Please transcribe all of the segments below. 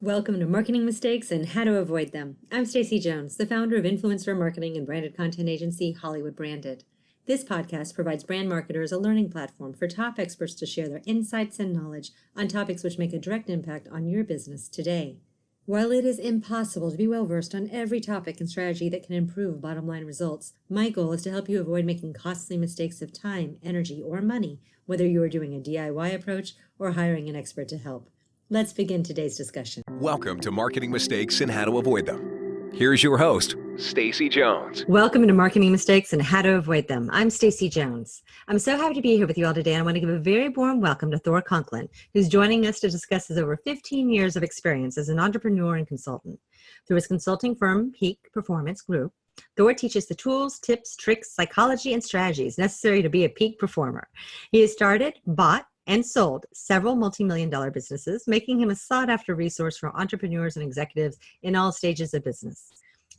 Welcome to Marketing Mistakes and How to Avoid Them. I'm Stacey Jones, the founder of influencer marketing and branded content agency Hollywood Branded. This podcast provides brand marketers a learning platform for top experts to share their insights and knowledge on topics which make a direct impact on your business today. While it is impossible to be well-versed on every topic and strategy that can improve bottom-line results, my goal is to help you avoid making costly mistakes of time, energy, or money, whether you are doing a DIY approach or hiring an expert to help. Let's begin today's discussion. Welcome to Marketing Mistakes and How to Avoid Them. Here's your host, Stacey Jones. Welcome to Marketing Mistakes and How to Avoid Them. I'm Stacey Jones. I'm so happy to be here with you all today, and I want to give a very warm welcome to Thor Conklin, who's joining us to discuss his over 15 years of experience as an entrepreneur and consultant. Through his consulting firm, Peak Performance Group, Thor teaches the tools, tips, tricks, psychology, and strategies necessary to be a peak performer. He has started, bought, and sold several multi-million-dollar businesses, making him a sought-after resource for entrepreneurs and executives in all stages of business.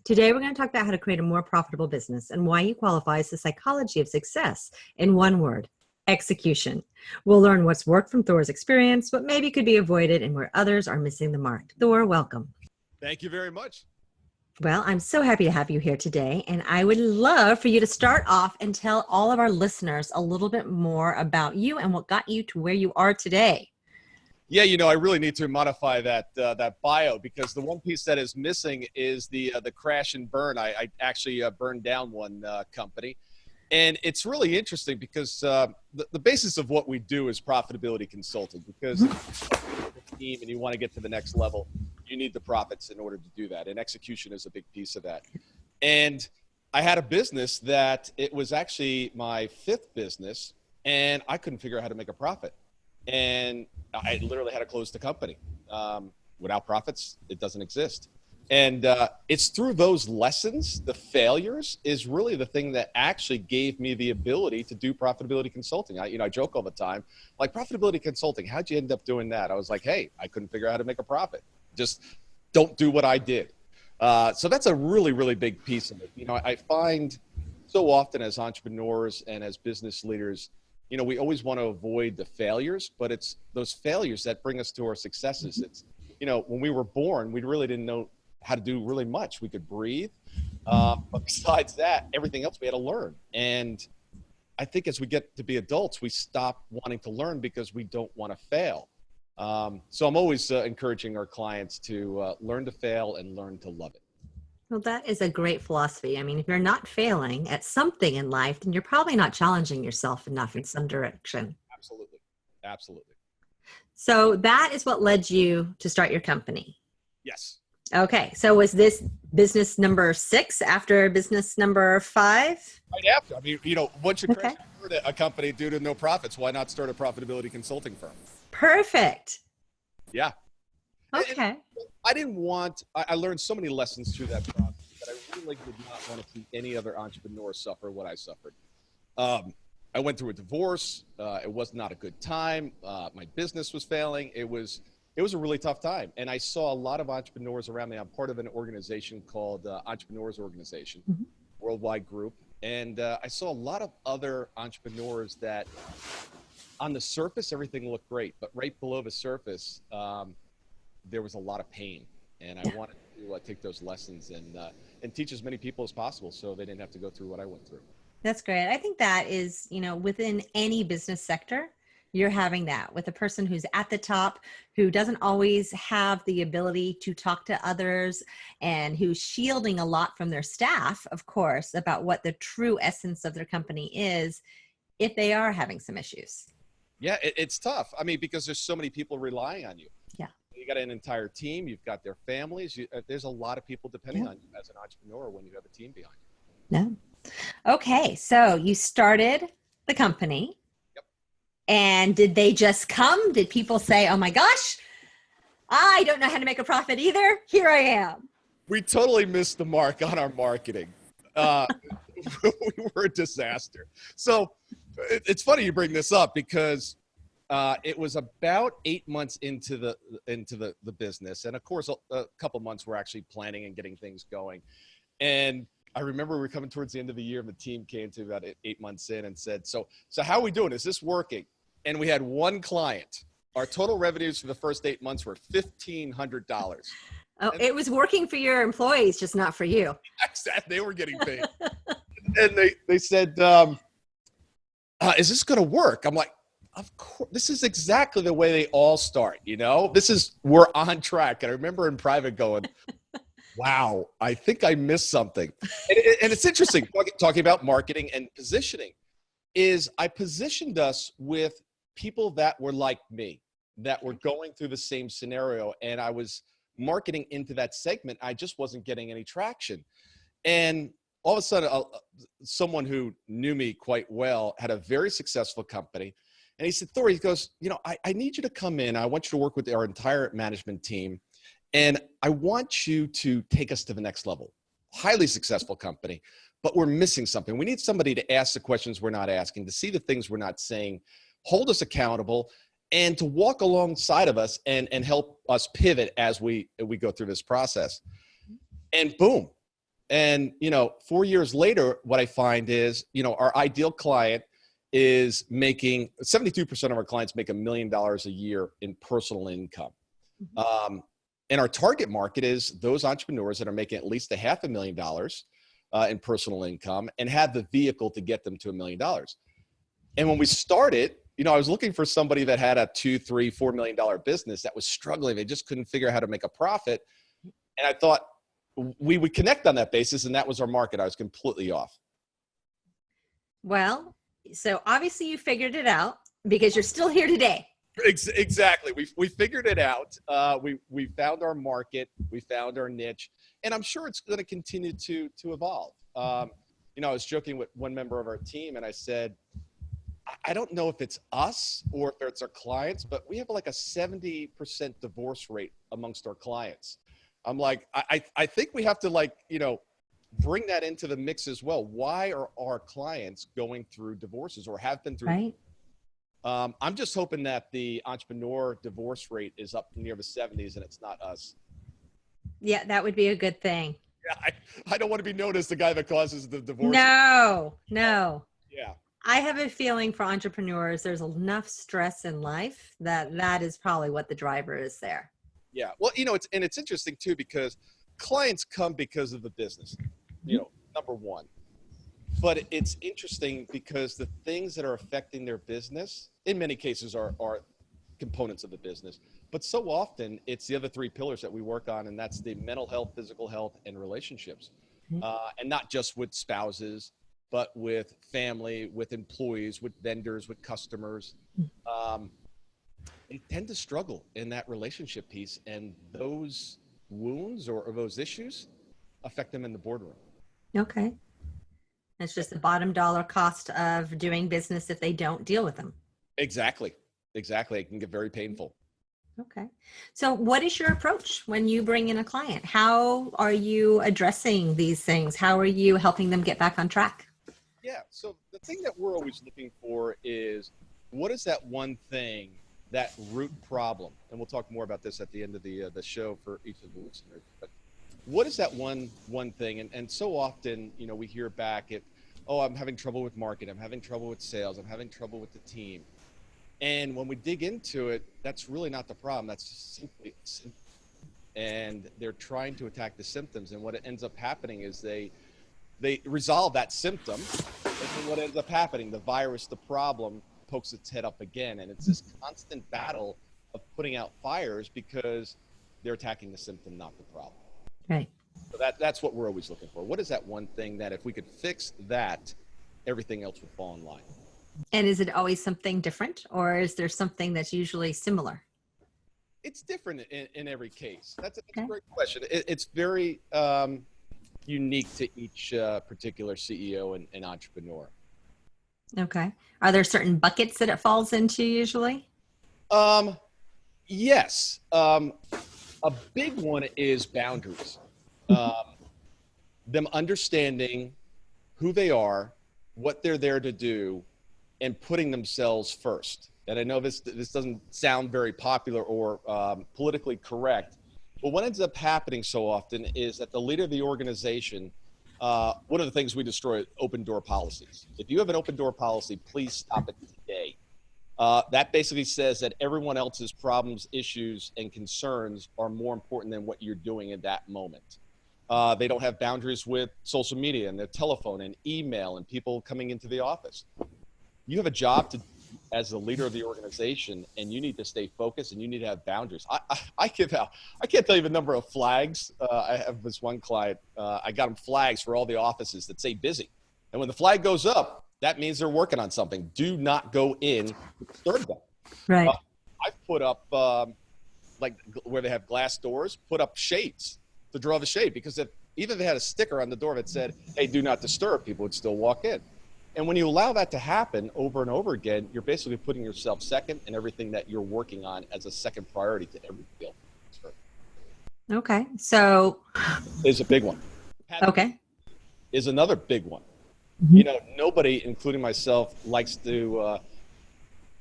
Today, we're going to talk about how to create a more profitable business and why he qualifies the psychology of success in one word: execution. We'll learn what's worked from Thor's experience, what maybe could be avoided, and where others are missing the mark. Thor, welcome. Thank you very much. Well, I'm so happy to have you here today, and I would love for you to start off and tell all of our listeners a little bit more about you and what got you to where you are today. Yeah, I really need to modify that bio, because the one piece that is missing is the crash and burn. I actually burned down one company, and it's really interesting because the basis of what we do is profitability consulting. Because if you have a team and you want to get to the next level, you need the profits in order to do that, and execution is a big piece of that. And I had a business that it was actually my fifth business, and I couldn't figure out how to make a profit. And I literally had to close the company. Without profits, it doesn't exist. And it's through those lessons, the failures is really the thing that actually gave me the ability to do profitability consulting. I joke all the time, like, profitability consulting, how'd you end up doing that? I was like, hey, I couldn't figure out how to make a profit. Just don't do what I did. So that's a really, really big piece of it. I find so often as entrepreneurs and as business leaders, we always want to avoid the failures, but it's those failures that bring us to our successes. It's, when we were born, we really didn't know how to do really much. We could breathe. But besides that, everything else we had to learn. And I think as we get to be adults, we stop wanting to learn because we don't want to fail. So I'm always encouraging our clients to learn to fail and learn to love it. Well, that is a great philosophy. I mean, if you're not failing at something in life, then you're probably not challenging yourself enough in some direction. Absolutely. Absolutely. So that is what led you to start your company. Yes. Okay. So was this business number 6 after business number 5? Right after. I mean, once you crash a company due to no profits, why not start a profitability consulting firm? Perfect. Yeah. Okay. And I learned so many lessons through that process that I really did not want to see any other entrepreneur suffer what I suffered. I went through a divorce. It was not a good time. My business was failing. It was a really tough time. And I saw a lot of entrepreneurs around me. I'm part of an organization called Entrepreneurs Organization, worldwide group. And I saw a lot of other entrepreneurs that on the surface, everything looked great, but right below the surface, there was a lot of pain. And I wanted to take those lessons and teach as many people as possible so they didn't have to go through what I went through. That's great. I think that is, within any business sector, you're having that with a person who's at the top, who doesn't always have the ability to talk to others, and who's shielding a lot from their staff, of course, about what the true essence of their company is if they are having some issues. Yeah, it's tough. I mean, because there's so many people relying on you. Yeah. You got an entire team. You've got their families. There's a lot of people depending on you as an entrepreneur when you have a team behind you. Yeah. Okay. So you started the company. Yep. And did they just come? Did people say, oh my gosh, I don't know how to make a profit either. Here I am. We totally missed the mark on our marketing. We were a disaster. So it's funny you bring this up because it was about 8 months into the business. And of course, a couple months we're actually planning and getting things going. And I remember we were coming towards the end of the year and the team came to about 8 months in and said, so how are we doing? Is this working? And we had one client. Our total revenues for the first 8 months were $1,500. Oh, it was working for your employees, just not for you. They were getting paid. And they said, is this going to work? I'm like, of course, this is exactly the way they all start. We're on track. And I remember in private going, wow, I think I missed something. And it's interesting talking about marketing and positioning is I positioned us with people that were like me, that were going through the same scenario. And I was marketing into that segment. I just wasn't getting any traction. And all of a sudden, someone who knew me quite well had a very successful company. And he said, Thor, he goes, I need you to come in. I want you to work with our entire management team. And I want you to take us to the next level. Highly successful company, but we're missing something. We need somebody to ask the questions we're not asking, to see the things we're not saying, hold us accountable, and to walk alongside of us and help us pivot as we go through this process. And boom. And, 4 years later, what I find is, our ideal client is making 72% of our clients make $1 million a year in personal income. And our target market is those entrepreneurs that are making at least $500,000 in personal income and have the vehicle to get them to $1 million. And when we started, I was looking for somebody that had a $2, $3, $4 million business that was struggling. They just couldn't figure out how to make a profit. And I thought we would connect on that basis. And that was our market. I was completely off. Well, so obviously you figured it out because you're still here today. Exactly. We figured it out. We found our market. We found our niche. And I'm sure it's going to continue to evolve. I was joking with one member of our team and I said, I don't know if it's us or if it's our clients, but we have like a 70% divorce rate amongst our clients. I'm like, I think we have to bring that into the mix as well. Why are our clients going through divorces or have been through? Right. I'm just hoping that the entrepreneur divorce rate is up near the 70s and it's not us. Yeah, that would be a good thing. Yeah, I don't want to be known as the guy that causes the divorce. No. Yeah. I have a feeling for entrepreneurs, there's enough stress in life that is probably what the driver is there. Yeah. Well, it's interesting too, because clients come because of the business, number one. But it's interesting because the things that are affecting their business, in many cases, are components of the business. But so often, it's the other three pillars that we work on, and that's the mental health, physical health, and relationships. And not just with spouses, but with family, with employees, with vendors, with customers. They tend to struggle in that relationship piece, and those wounds or those issues affect them in the boardroom. Okay. It's just the bottom dollar cost of doing business if they don't deal with them. Exactly. It can get very painful. Okay. So what is your approach when you bring in a client? How are you addressing these things? How are you helping them get back on track? Yeah. So the thing that we're always looking for is what is that one thing, that root problem? And we'll talk more about this at the end of the show for each of the listeners. But what is that one thing? And so often, we hear back I'm having trouble with marketing. I'm having trouble with sales. I'm having trouble with the team. And when we dig into it, that's really not the problem. That's just simply a symptom. And they're trying to attack the symptoms. And what ends up happening is they resolve that symptom. And then what ends up happening, the virus, the problem, pokes its head up again. And it's this constant battle of putting out fires because they're attacking the symptom, not the problem. Right. So that's what we're always looking for. What is that one thing that if we could fix that, everything else would fall in line? And is it always something different, or is there something that's usually similar? It's different in every case. That's a great question. It's very unique to each particular CEO and entrepreneur. Okay. Are there certain buckets that it falls into usually? Yes. A big one is boundaries. Them understanding who they are, what they're there to do, and putting themselves first. And I know this doesn't sound very popular or politically correct, but what ends up happening so often is that the leader of the organization, one of the things we destroy is open door policies. If you have an open door policy, please stop it today. That basically says that everyone else's problems, issues, and concerns are more important than what you're doing in that moment. They don't have boundaries with social media and their telephone and email and people coming into the office. You have a job to as the leader of the organization, and you need to stay focused and you need to have boundaries. I give out, I can't tell you the number of flags. I have this one client, I got him flags for all the offices that say busy. And when the flag goes up, that means they're working on something. Do not go in, disturb them. Right. I've put up, like where they have glass doors, put up shades to draw the shade, because even if they had a sticker on the door that said, hey, do not disturb, people would still walk in. And when you allow that to happen over and over again, you're basically putting yourself second and everything that you're working on as a second priority to every field. Okay. So Is a big one. okay. Is another big one. Mm-hmm. You know, nobody, including myself, likes to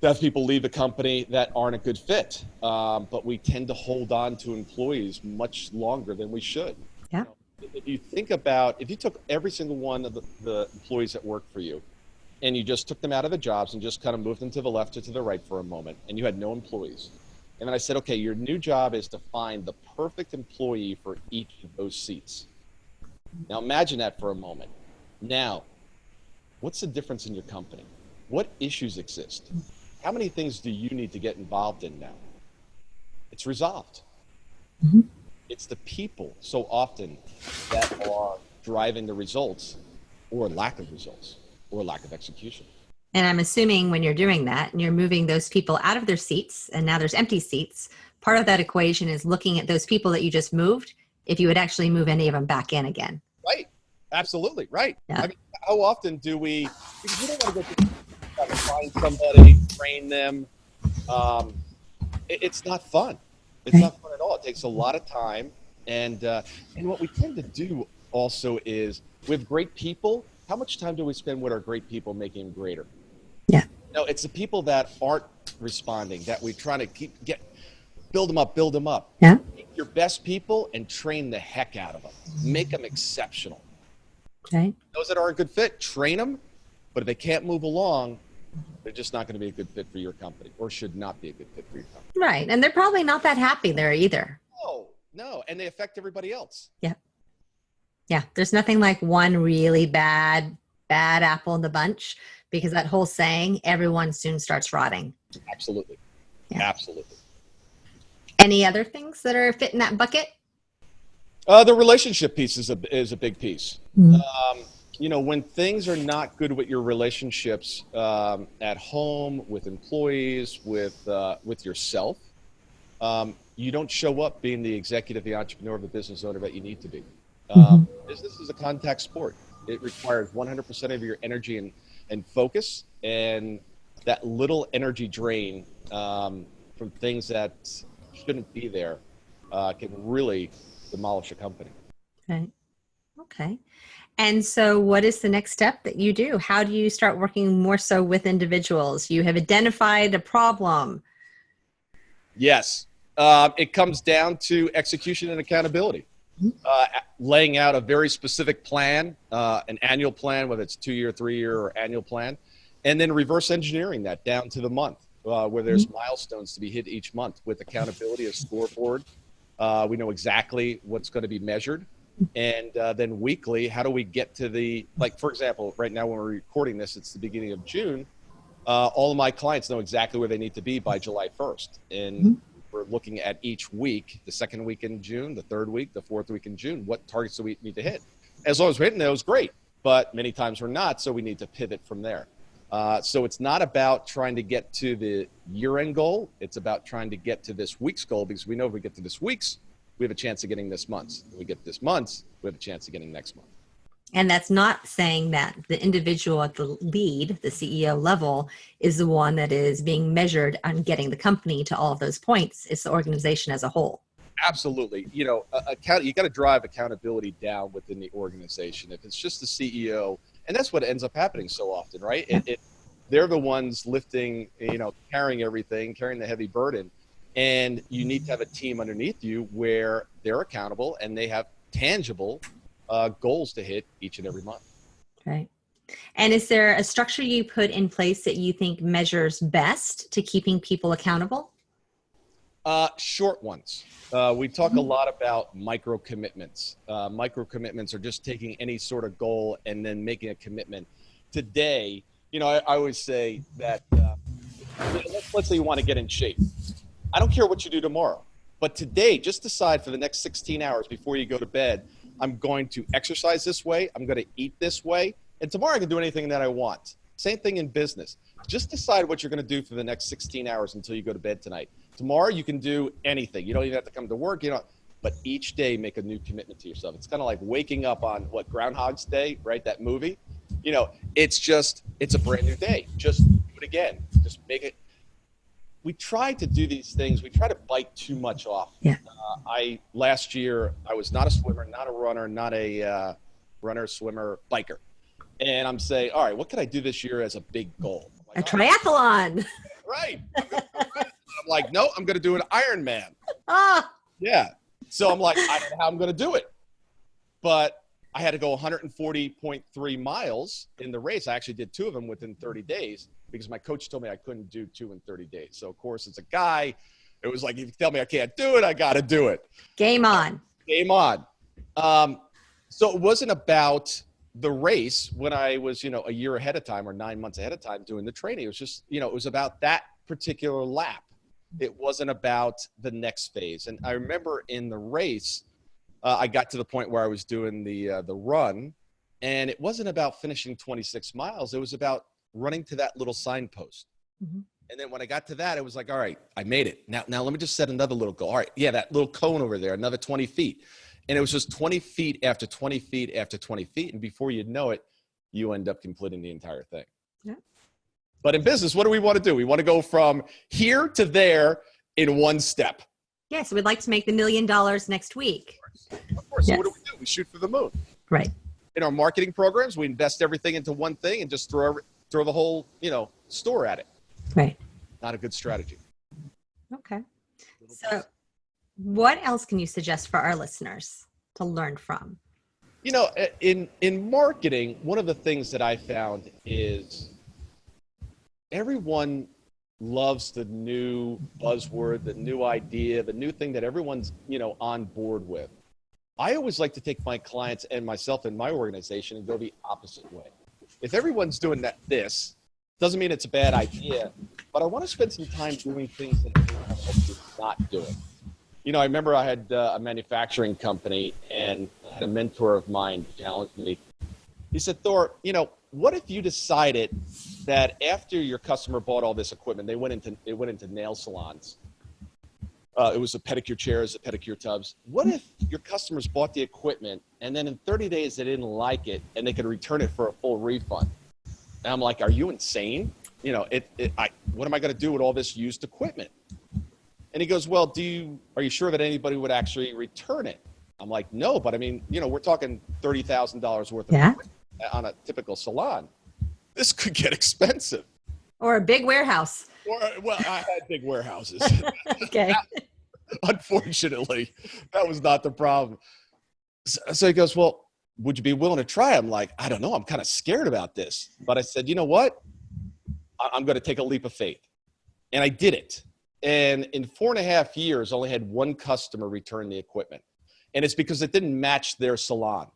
have people leave the company that aren't a good fit. But we tend to hold on to employees much longer than we should. Yeah. If you think about, if you took every single one of the employees that work for you and you just took them out of the jobs and just kind of moved them to the left or to the right for a moment, and you had no employees. And then I said, okay, your new job is to find the perfect employee for each of those seats. Now imagine that for a moment. Now, what's the difference in your company? What issues exist? How many things do you need to get involved in now? It's resolved. Mm-hmm. It's the people so often that are driving the results or lack of results or lack of execution. And I'm assuming when you're doing that and you're moving those people out of their seats and now there's empty seats, part of that equation is looking at those people that you just moved, if you would actually move any of them back in again. Right. Absolutely. Right. Yeah. I mean, how often do we, because we don't want to go try to find somebody, train them. It's not fun. It's not fun at all. It takes a lot of time. And what we tend to do also is with great people, how much time do we spend with our great people making them greater? Yeah. No, it's the people that aren't responding that we try to build them up. Yeah. Take your best people and train the heck out of them. Make them exceptional. Okay. Those that are a good fit, train them. But if they can't move along, they're just not going to be a good fit for your company, or should not be a good fit for your company. Right. And they're probably not that happy there either. No. And they affect everybody else. Yeah. Yeah. There's nothing like one really bad apple in the bunch, because that whole saying, everyone soon starts rotting. Absolutely. Yeah. Absolutely. Any other things that are fit in that bucket? The relationship piece is a big piece. Mm-hmm. You know, when things are not good with your relationships at home, with employees, with yourself, you don't show up being the executive, the entrepreneur, the business owner that you need to be. Business is a contact sport. It requires 100% of your energy and focus, and that little energy drain from things that shouldn't be there can really demolish a company. Right. Okay. And so what is the next step that you do? How do you start working more so with individuals? You have identified a problem. Yes. It comes down to execution and accountability. Laying out a very specific plan, an annual plan, whether it's 2-year, 3-year, or annual plan, and then reverse engineering that down to the month, where there's milestones to be hit each month with accountability, a scoreboard. We know exactly what's going to be measured. And then weekly, how do we get to like, for example, right now when we're recording this, it's the beginning of June. All of my clients know exactly where they need to be by July 1st. And we're looking at each week, the second week in June, the third week, the fourth week in June, what targets do we need to hit? As long as we're hitting those, great. But many times we're not, so we need to pivot from there. So it's not about trying to get to the year-end goal. It's about trying to get to this week's goal, because we know if we get to this week's, we have a chance of getting this month's. If we get this month's, we have a chance of getting next month. And that's not saying that the individual at the lead, the CEO level, is the one that is being measured on getting the company to all of those points. It's the organization as a whole. Absolutely. You know, you got to drive accountability down within the organization. If it's just the CEO, and that's what ends up happening so often, right? They're the ones lifting, carrying everything, carrying the heavy burden. And you need to have a team underneath you where they're accountable and they have tangible goals to hit each and every month. Right. And is there a structure you put in place that you think measures best to keeping people accountable? Short ones. We talk a lot about micro commitments. Micro commitments are just taking any sort of goal and then making a commitment. Today, I always say that let's say you want to get in shape. I don't care what you do tomorrow, but today, just decide for the next 16 hours before you go to bed, I'm going to exercise this way, I'm going to eat this way, and tomorrow I can do anything that I want. Same thing in business. Just decide what you're going to do for the next 16 hours until you go to bed tonight. Tomorrow you can do anything. You don't even have to come to work, but each day make a new commitment to yourself. It's kind of like waking up on Groundhog's Day, right? That movie. It's a brand new day. Just do it again. Just make it. We try to do these things. We try to bite too much off. Yeah. Last year, I was not a swimmer, not a runner, not a runner, swimmer, biker. And I'm saying, all right, what can I do this year as a big goal? A triathlon. Right. I'm like, no, I'm going to do an Ironman. Ah. Yeah. So I'm like, I don't know how I'm going to do it. But I had to go 140.3 miles in the race. I actually did 2 of them within 30 days because my coach told me I couldn't do 2 in 30 days. So, of course, as a guy, it was like, if you tell me I can't do it, I got to do it. Game on. Game on. So it wasn't about the race when I was, a year ahead of time or 9 months ahead of time doing the training. It was just, it was about that particular lap. It wasn't about the next phase. And I remember in the race, I got to the point where I was doing the run, and it wasn't about finishing 26 miles. It was about running to that little signpost. Mm-hmm. And then when I got to that, it was like, all right, I made it. Now let me just set another little goal. All right, yeah, that little cone over there, another 20 feet. And it was just 20 feet after 20 feet after 20 feet. And before you know it, you end up completing the entire thing. Yeah. But in business, what do we want to do? We want to go from here to there in one step. Yeah, so we'd like to make the $1 million next week. Of course. Yes. So what do? We shoot for the moon. Right. In our marketing programs, we invest everything into one thing and just throw the whole, store at it. Right. Not a good strategy. Okay. So what else can you suggest for our listeners to learn from? In marketing, one of the things that I found is everyone loves the new buzzword, the new idea, the new thing that everyone's, on board with. I always like to take my clients and myself and my organization and go the opposite way. If everyone's doing this doesn't mean it's a bad idea, but I want to spend some time doing things that everyone else is not doing. I remember I had a manufacturing company, and a mentor of mine challenged me. He said, Thor, what if you decided that after your customer bought all this equipment, they went into nail salons. It was a pedicure chairs, a pedicure tubs. What if your customers bought the equipment and then in 30 days they didn't like it and they could return it for a full refund? And I'm like, are you insane? What am I going to do with all this used equipment? And he goes, well, are you sure that anybody would actually return it? I'm like, no, but I mean, we're talking $30,000 worth of equipment on a typical salon. This could get expensive. Or a big warehouse. Well, I had big warehouses. Okay. Unfortunately, that was not the problem. So he goes, well, would you be willing to try? I'm like, I don't know. I'm kind of scared about this. But I said, you know what? I'm going to take a leap of faith. And I did it. And in 4.5 years, I only had one customer return the equipment. And it's because it didn't match their salon.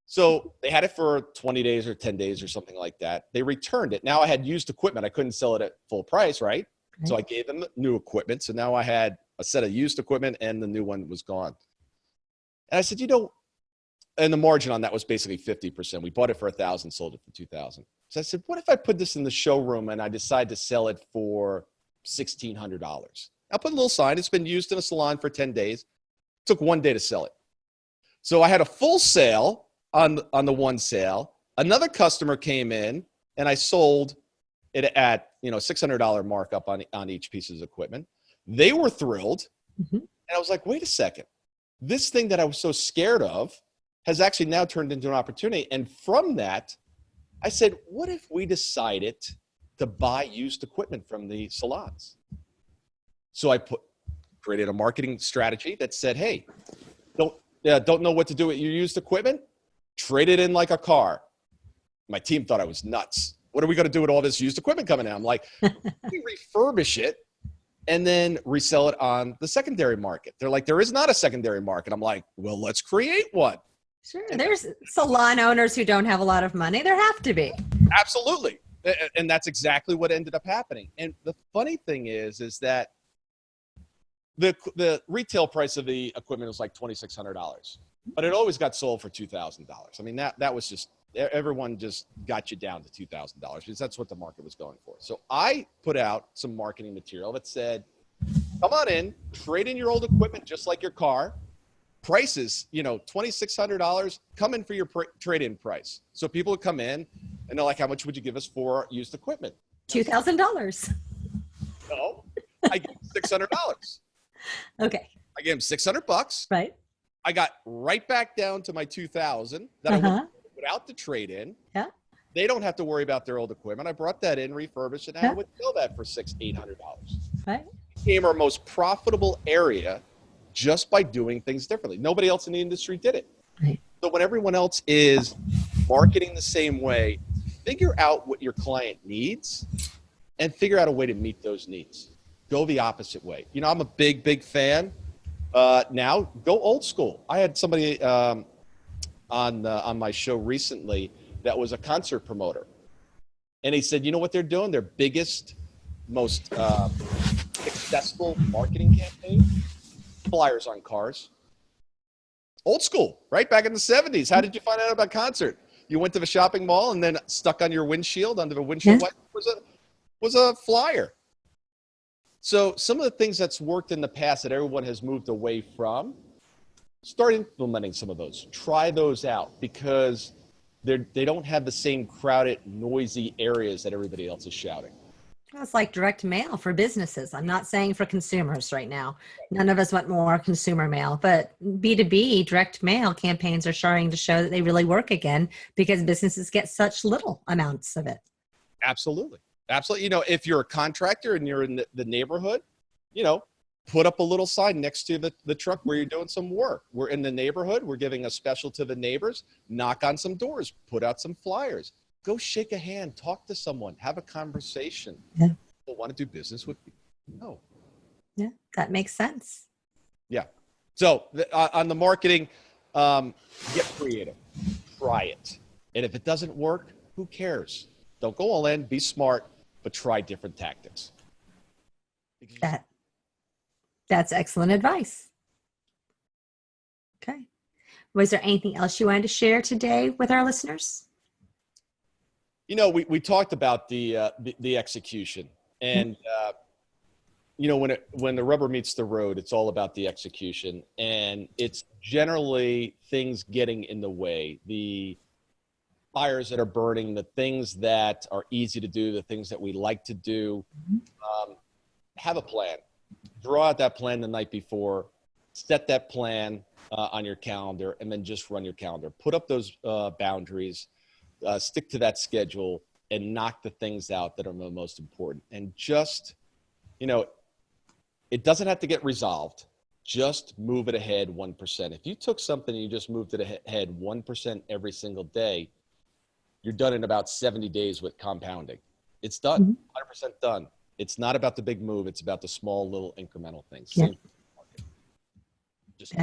So they had it for 20 days or 10 days or something like that. They returned it. Now I had used equipment. I couldn't sell it at full price, right? So I gave them the new equipment. So now I had a set of used equipment and the new one was gone. And I said, and the margin on that was basically 50%. We bought it for $1,000, sold it for $2,000. So I said, what if I put this in the showroom and I decide to sell it for $1,600? I'll put a little sign. It's been used in a salon for 10 days. It took 1 day to sell it. So I had a full sale on the one sale. Another customer came in and I sold it at, $600 markup on each piece of equipment. They were thrilled. Mm-hmm. And I was like, wait a second. This thing that I was so scared of has actually now turned into an opportunity. And from that, I said, what if we decided to buy used equipment from the salons? So I created a marketing strategy that said, hey, don't know what to do with your used equipment? Trade it in like a car. my team thought I was nuts. What are we going to do with all this used equipment coming in? I'm like, we refurbish it and then resell it on the secondary market. They're like, there is not a secondary market. I'm like, well, let's create one. Sure. There's salon owners who don't have a lot of money. There have to be. Absolutely. And that's exactly what ended up happening. And the funny thing is that the retail price of the equipment was like $2,600, but it always got sold for $2,000. I mean, that was just, everyone just got you down to $2,000 because that's what the market was going for. So I put out some marketing material that said, come on in, trade in your old equipment just like your car. Prices, $2,600, come in for your trade-in price. So people would come in and they're like, how much would you give us for used equipment? $2,000. No, I give them $600. Okay. I gave them $600. Right. I got right back down to my 2,000 that I would without the trade-in. Yeah. They don't have to worry about their old equipment. I brought that in, refurbished it, and I would sell that for $800. Right. It became our most profitable area just by doing things differently. Nobody else in the industry did it. Right. So when everyone else is marketing the same way, figure out what your client needs and figure out a way to meet those needs. Go the opposite way. I'm a big fan. Now go old school. I had somebody on my show recently that was a concert promoter. And he said, you know what they're doing? Their biggest, most successful marketing campaign? Flyers on cars. Old school, right? Back in the 70s. How did you find out about concert? You went to the shopping mall and then stuck on your windshield, under the windshield wiper was a flyer. So some of the things that's worked in the past that everyone has moved away from, start implementing some of those. Try those out because they don't have the same crowded, noisy areas that everybody else is shouting. It's like direct mail for businesses. I'm not saying for consumers right now. None of us want more consumer mail, but B2B direct mail campaigns are starting to show that they really work again because businesses get such little amounts of it. Absolutely. If you're a contractor and you're in the neighborhood, put up a little sign next to the truck where you're doing some work. We're in the neighborhood. We're giving a special to the neighbors. Knock on some doors. Put out some flyers. Go shake a hand, talk to someone, have a conversation. Yeah. People want to do business with you. No. Yeah, that makes sense. Yeah. So on the marketing, get creative, try it. And if it doesn't work, who cares? Don't go all in, be smart, but try different tactics. That's excellent advice. Okay. Was there anything else you wanted to share today with our listeners? We talked about the execution, and when the rubber meets the road, it's all about the execution, and it's generally things getting in the way, the fires that are burning, the things that are easy to do, the things that we like to do. Have a plan. Draw out that plan the night before. Set that plan on your calendar, and then just run your calendar. Put up those boundaries. Stick to that schedule and knock the things out that are the most important. And just, it doesn't have to get resolved. Just move it ahead 1%. If you took something and you just moved it ahead 1% every single day, you're done in about 70 days with compounding. It's done, 100% done. It's not about the big move. It's about the small little incremental things. Yeah. Just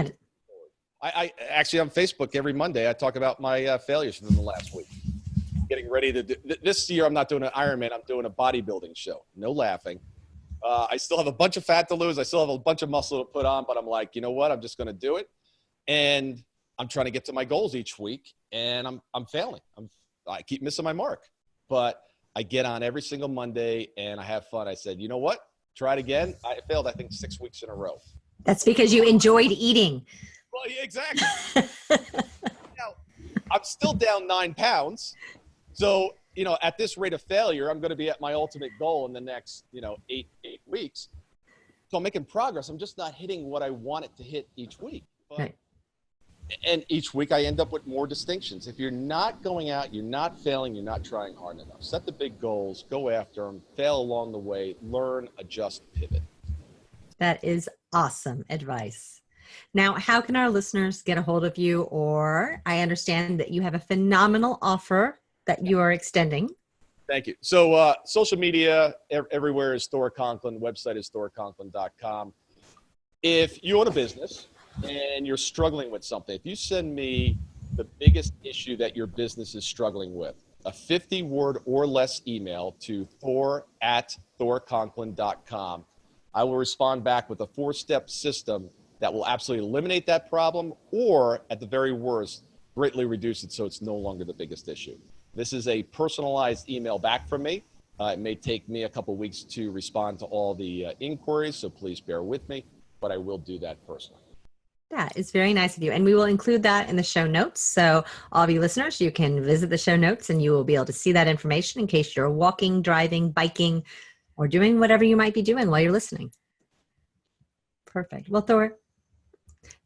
I actually on Facebook every Monday, I talk about my failures from the last week. Getting ready to do this year. I'm not doing an Ironman. I'm doing a bodybuilding show. No laughing. I still have a bunch of fat to lose. I still have a bunch of muscle to put on, but I'm like, you know what? I'm just going to do it. And I'm trying to get to my goals each week, and I'm failing. I keep missing my mark, but I get on every single Monday and I have fun. I said, you know what? Try it again. I failed, I think, 6 weeks in a row. That's because you enjoyed eating. Well, yeah, exactly. Now, I'm still down 9 pounds. So, at this rate of failure, I'm going to be at my ultimate goal in the next, 8 weeks. So I'm making progress. I'm just not hitting what I want it to hit each week. But, right. And each week I end up with more distinctions. If you're not going out, you're not failing, you're not trying hard enough. Set the big goals, go after them, fail along the way, learn, adjust, pivot. That is awesome advice. Now, how can our listeners get a hold of you? Or I understand that you have a phenomenal offer that you are extending. Thank you. So social media, everywhere is Thor Conklin. Website is thorconklin.com. If you own a business and you're struggling with something, if you send me the biggest issue that your business is struggling with, a 50-word or less email to thor@thorconklin.com, I will respond back with a 4-step system that will absolutely eliminate that problem, or at the very worst, greatly reduce it so it's no longer the biggest issue. This is a personalized email back from me. It may take me a couple weeks to respond to all the inquiries, so please bear with me, but I will do that personally. That is very nice of you. And we will include that in the show notes. So all of you listeners, you can visit the show notes and you will be able to see that information in case you're walking, driving, biking, or doing whatever you might be doing while you're listening. Perfect. Well, Thor,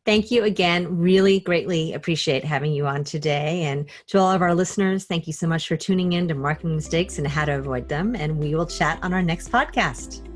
thank you again. Really greatly appreciate having you on today. And to all of our listeners, thank you so much for tuning in to Marketing Mistakes and How to Avoid Them. And we will chat on our next podcast.